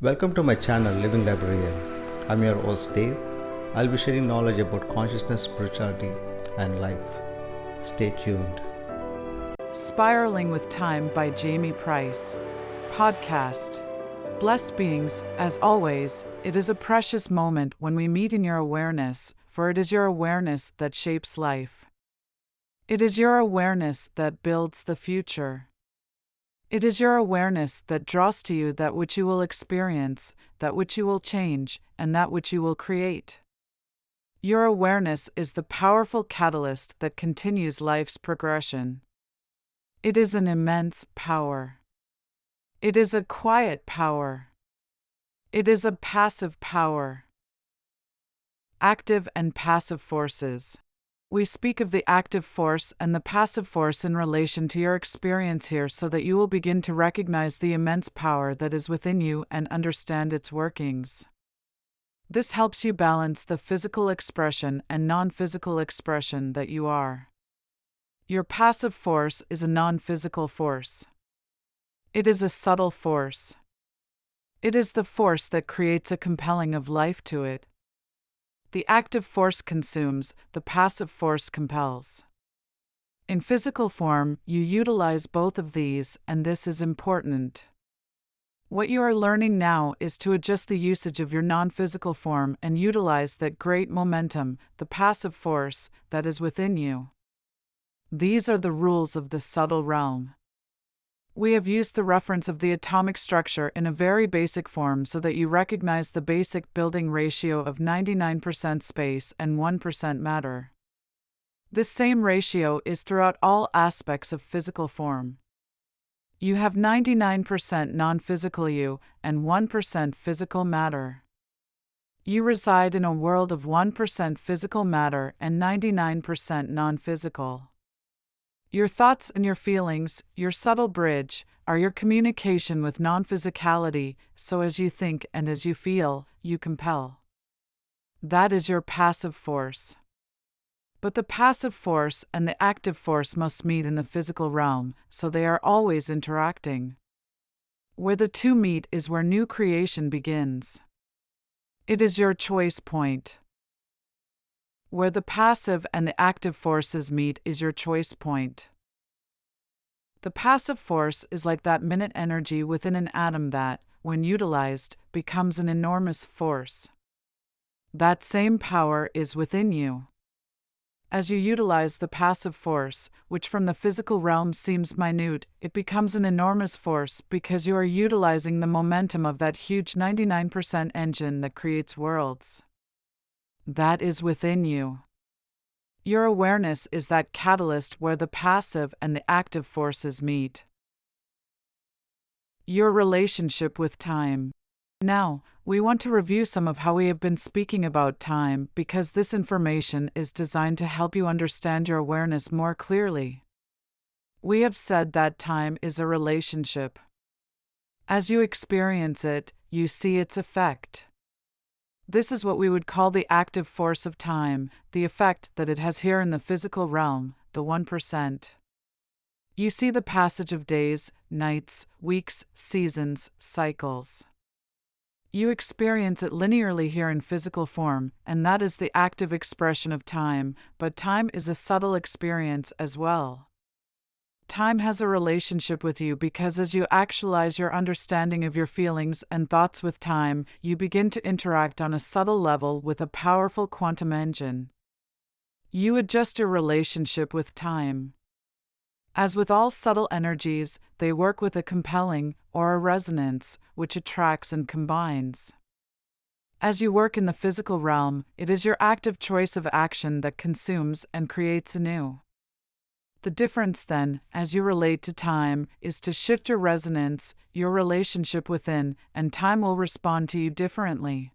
Welcome to my channel Living Librarian. I'm your host Dave. I'll be sharing knowledge about consciousness, spirituality, and life. Stay tuned. Spiraling with Time by Jamye Price. Podcast. Blessed beings, as always, it is a precious moment when we meet in your awareness, for it is your awareness that shapes life. It is your awareness that builds the future. It is your awareness that draws to you that which you will experience, that which you will change, and that which you will create. Your awareness is the powerful catalyst that continues life's progression. It is an immense power. It is a quiet power. It is a passive power. Active and passive forces. We speak of the active force and the passive force in relation to your experience here so that you will begin to recognize the immense power that is within you and understand its workings. This helps you balance the physical expression and non-physical expression that you are. Your passive force is a non-physical force. It is a subtle force. It is the force that creates a compelling of life to it. The active force consumes, the passive force compels. In physical form, you utilize both of these, and this is important. What you are learning now is to adjust the usage of your non-physical form and utilize that great momentum, the passive force, that is within you. These are the rules of the subtle realm. We have used the reference of the atomic structure in a very basic form so that you recognize the basic building ratio of 99% space and 1% matter. This same ratio is throughout all aspects of physical form. You have 99% non-physical you and 1% physical matter. You reside in a world of 1% physical matter and 99% non-physical. Your thoughts and your feelings, your subtle bridge, are your communication with non-physicality, so as you think and as you feel, you compel. That is your passive force. But the passive force and the active force must meet in the physical realm, so they are always interacting. Where the two meet is where new creation begins. It is your choice point. Where the passive and the active forces meet is your choice point. The passive force is like that minute energy within an atom that, when utilized, becomes an enormous force. That same power is within you. As you utilize the passive force, which from the physical realm seems minute, it becomes an enormous force because you are utilizing the momentum of that huge 99% engine that creates worlds. That is within you. Your awareness is that catalyst where the passive and the active forces meet. Your relationship with time. Now, we want to review some of how we have been speaking about time because this information is designed to help you understand your awareness more clearly. We have said that time is a relationship. As you experience it, you see its effect. This is what we would call the active force of time, the effect that it has here in the physical realm, the 1%. You see the passage of days, nights, weeks, seasons, cycles. You experience it linearly here in physical form, and that is the active expression of time, but time is a subtle experience as well. Time has a relationship with you because as you actualize your understanding of your feelings and thoughts with time, you begin to interact on a subtle level with a powerful quantum engine. You adjust your relationship with time. As with all subtle energies, they work with a compelling, or a resonance, which attracts and combines. As you work in the physical realm, it is your active choice of action that consumes and creates anew. The difference then, as you relate to time, is to shift your resonance, your relationship within, and time will respond to you differently.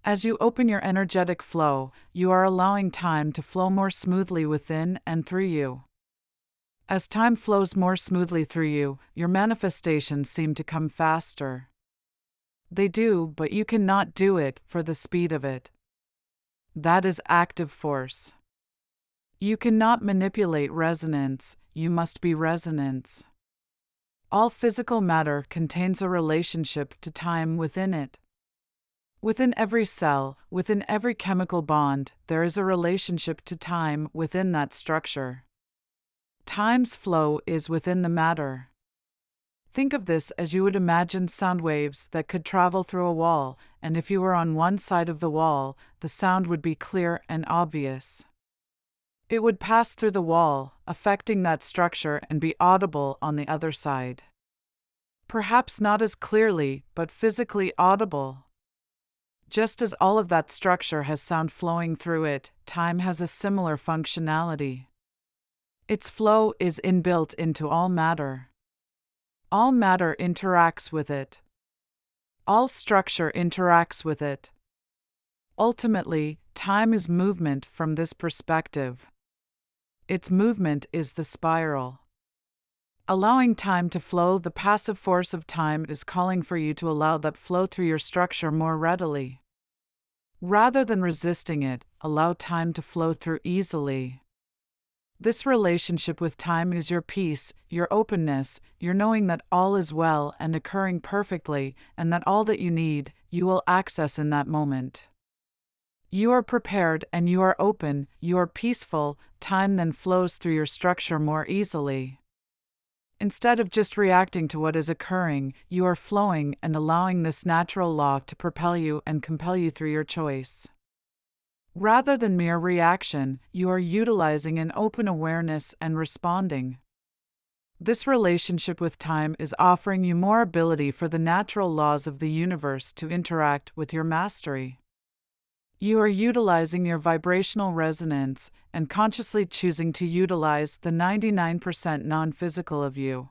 As you open your energetic flow, you are allowing time to flow more smoothly within and through you. As time flows more smoothly through you, your manifestations seem to come faster. They do, but you cannot do it for the speed of it. That is active force. You cannot manipulate resonance, you must be resonance. All physical matter contains a relationship to time within it. Within every cell, within every chemical bond, there is a relationship to time within that structure. Time's flow is within the matter. Think of this as you would imagine sound waves that could travel through a wall, and if you were on one side of the wall, the sound would be clear and obvious. It would pass through the wall, affecting that structure, and be audible on the other side. Perhaps not as clearly, but physically audible. Just as all of that structure has sound flowing through it, time has a similar functionality. Its flow is inbuilt into all matter. All matter interacts with it. All structure interacts with it. Ultimately, time is movement from this perspective. Its movement is the spiral. Allowing time to flow, the passive force of time is calling for you to allow that flow through your structure more readily. Rather than resisting it, allow time to flow through easily. This relationship with time is your peace, your openness, your knowing that all is well and occurring perfectly, and that all that you need, you will access in that moment. You are prepared and you are open, you are peaceful, time then flows through your structure more easily. Instead of just reacting to what is occurring, you are flowing and allowing this natural law to propel you and compel you through your choice. Rather than mere reaction, you are utilizing an open awareness and responding. This relationship with time is offering you more ability for the natural laws of the universe to interact with your mastery. You are utilizing your vibrational resonance and consciously choosing to utilize the 99% non-physical of you.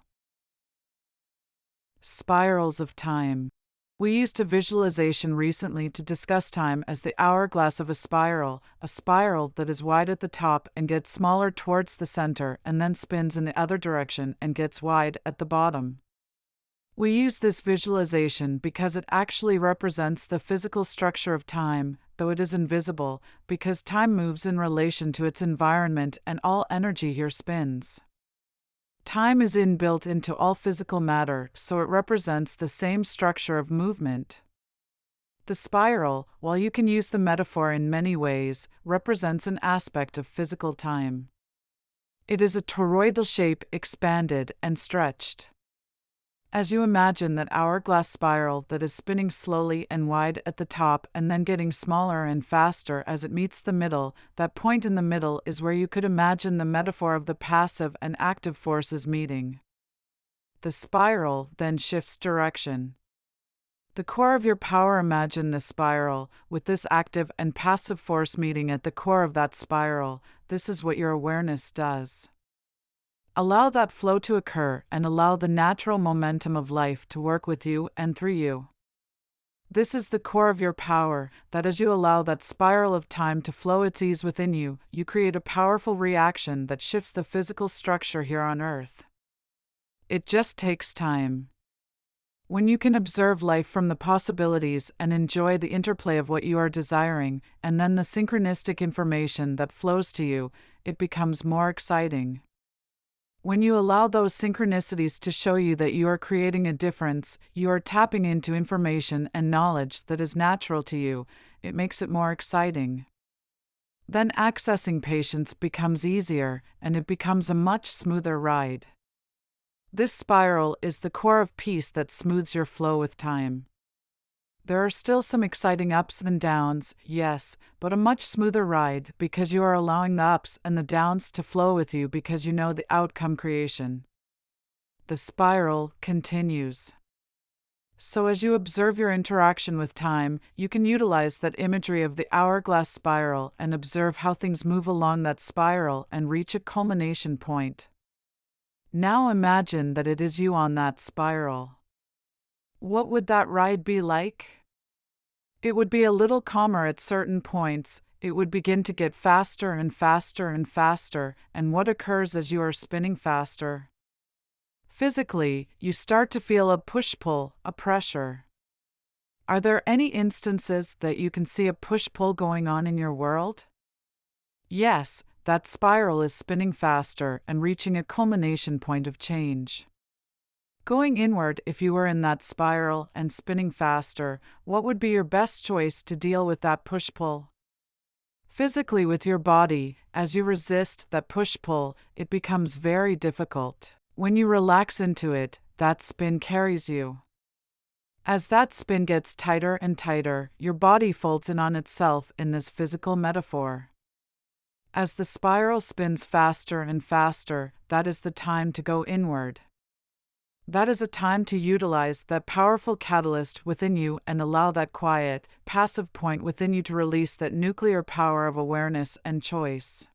Spirals of time. We used a visualization recently to discuss time as the hourglass of a spiral that is wide at the top and gets smaller towards the center and then spins in the other direction and gets wide at the bottom. We use this visualization because it actually represents the physical structure of time, though it is invisible, because time moves in relation to its environment and all energy here spins. Time is inbuilt into all physical matter, so it represents the same structure of movement. The spiral, while you can use the metaphor in many ways, represents an aspect of physical time. It is a toroidal shape expanded and stretched. As you imagine that hourglass spiral that is spinning slowly and wide at the top and then getting smaller and faster as it meets the middle, that point in the middle is where you could imagine the metaphor of the passive and active forces meeting. The spiral then shifts direction. The core of your power, imagine the spiral, with this active and passive force meeting at the core of that spiral. This is what your awareness does. Allow that flow to occur and allow the natural momentum of life to work with you and through you. This is the core of your power, that as you allow that spiral of time to flow its ease within you, you create a powerful reaction that shifts the physical structure here on Earth. It just takes time. When you can observe life from the possibilities and enjoy the interplay of what you are desiring, and then the synchronistic information that flows to you, it becomes more exciting. When you allow those synchronicities to show you that you are creating a difference, you are tapping into information and knowledge that is natural to you, it makes it more exciting. Then accessing patience becomes easier, and it becomes a much smoother ride. This spiral is the core of peace that smooths your flow with time. There are still some exciting ups and downs, yes, but a much smoother ride because you are allowing the ups and the downs to flow with you because you know the outcome creation. The spiral continues. So as you observe your interaction with time, you can utilize that imagery of the hourglass spiral and observe how things move along that spiral and reach a culmination point. Now imagine that it is you on that spiral. What would that ride be like? It would be a little calmer at certain points. It would begin to get faster and faster and faster, and what occurs as you are spinning faster? Physically, you start to feel a push-pull, a pressure. Are there any instances that you can see a push-pull going on in your world? Yes, that spiral is spinning faster and reaching a culmination point of change. Going inward, if you were in that spiral and spinning faster, what would be your best choice to deal with that push-pull? Physically, with your body, as you resist that push-pull, it becomes very difficult. When you relax into it, that spin carries you. As that spin gets tighter and tighter, your body folds in on itself in this physical metaphor. As the spiral spins faster and faster, that is the time to go inward. That is a time to utilize that powerful catalyst within you and allow that quiet, passive point within you to release that nuclear power of awareness and choice.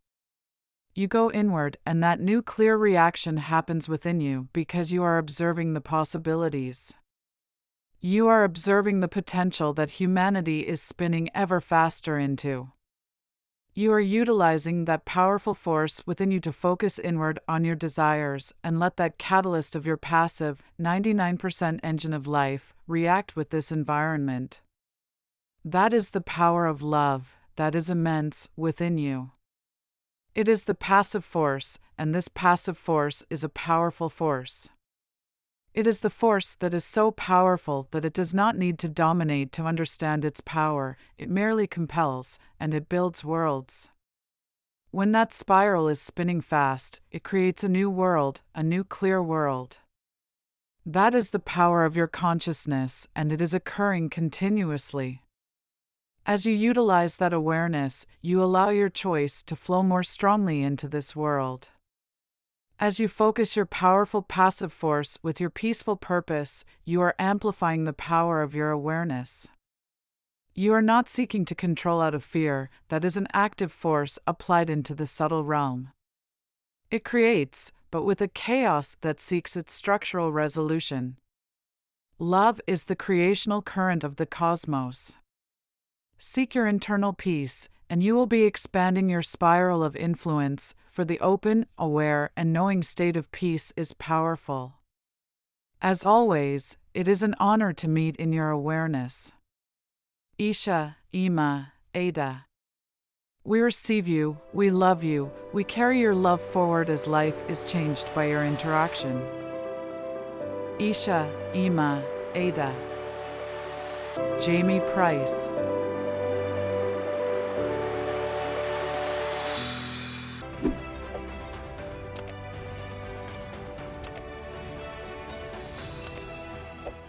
You go inward, and that new clear reaction happens within you because you are observing the possibilities. You are observing the potential that humanity is spinning ever faster into. You are utilizing that powerful force within you to focus inward on your desires and let that catalyst of your passive, 99% engine of life react with this environment. That is the power of love that is immense within you. It is the passive force, and this passive force is a powerful force. It is the force that is so powerful that it does not need to dominate to understand its power, it merely compels, and it builds worlds. When that spiral is spinning fast, it creates a new world, a new clear world. That is the power of your consciousness, and it is occurring continuously. As you utilize that awareness, you allow your choice to flow more strongly into this world. As you focus your powerful passive force with your peaceful purpose, you are amplifying the power of your awareness. You are not seeking to control out of fear, that is an active force applied into the subtle realm. It creates, but with a chaos that seeks its structural resolution. Love is the creational current of the cosmos. Seek your internal peace, and you will be expanding your spiral of influence, for the open, aware, and knowing state of peace is powerful. As always, it is an honor to meet in your awareness. Isha, Ima, Ada. We receive you, we love you, we carry your love forward as life is changed by your interaction. Isha, Ima, Ada. Jamye Price.